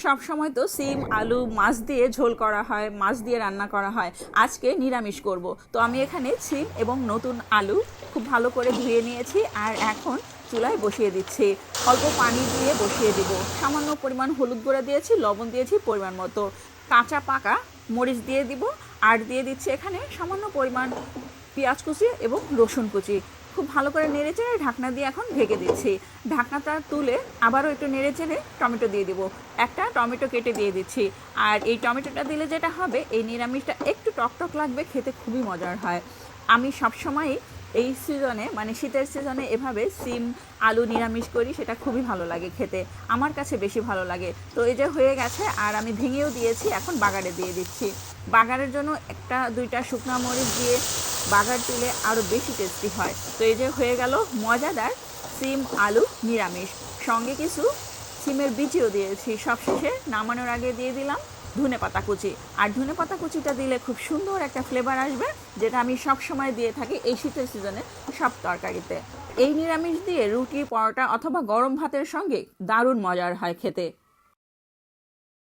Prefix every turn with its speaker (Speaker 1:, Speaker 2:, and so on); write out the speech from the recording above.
Speaker 1: সব সময় তো সিম আলু মাছ দিয়ে ঝোল করা হয়, মাছ দিয়ে রান্না করা হয়। আজকে নিরামিষ করব, তো আমি এখানে সিম এবং নতুন আলু খুব ভালো করে ধুয়ে নিয়েছি আর এখন চুলায় বসিয়ে দিচ্ছি। অল্প পানি দিয়ে বসিয়ে দিব, সামান্য পরিমাণ হলুদ গুঁড়া দিয়েছি, লবণ দিয়েছি পরিমাণ মতো, কাঁচা পাকা মরিচ দিয়ে দিব আর দিয়ে দিচ্ছি এখানে সামান্য পরিমাণ পেঁয়াজ কুচি এবং রসুন কুচি। খুব ভালো করে নেড়েচেড়ে ঢাকনা দিয়ে এখন ঢেকে দিচ্ছি। ঢাকনাটা তুলে আবারও একটু নেড়েচেড়ে টমেটো দিয়ে দিব, একটা টমেটো কেটে দিয়ে দিচ্ছি। আর এই টমেটোটা দিলে যেটা হবে, এই নিরামিষটা একটু টকটক লাগবে, খেতে খুবই মজার হয়। আমি সবসময়ই এই সিজনে মানে শীতের সিজনে এভাবে সিম আলু নিরামিষ করি, সেটা খুবই ভালো লাগে খেতে, আমার কাছে বেশি ভালো লাগে। তো এই যে হয়ে গেছে আর আমি ভেঙেও দিয়েছি, এখন বাগারে দিয়ে দিচ্ছি। বাগারের জন্য একটা দুইটা শুকনা মরিচ দিয়ে বাগার দিলে আরও বেশি টেস্টি হয়। তো এই যে হয়ে গেল মজাদার সিম আলু নিরামিষ, সঙ্গে কিছু সিমের বীজও দিয়েছি। সবশেষে নামানোর আগে দিয়ে দিলাম ধনেপাতা কুচি, আর ধনেপাতা কুচিটা দিলে খুব সুন্দর একটা ফ্লেভার আসবে, যেটা আমি সব সময় দিয়ে থাকি এই শীতের সিজনে সব তরকারিতে। এই নিরামিষ দিয়ে রুটি, পরোটা অথবা গরম ভাতের সঙ্গে দারুণ মজার হয় খেতে।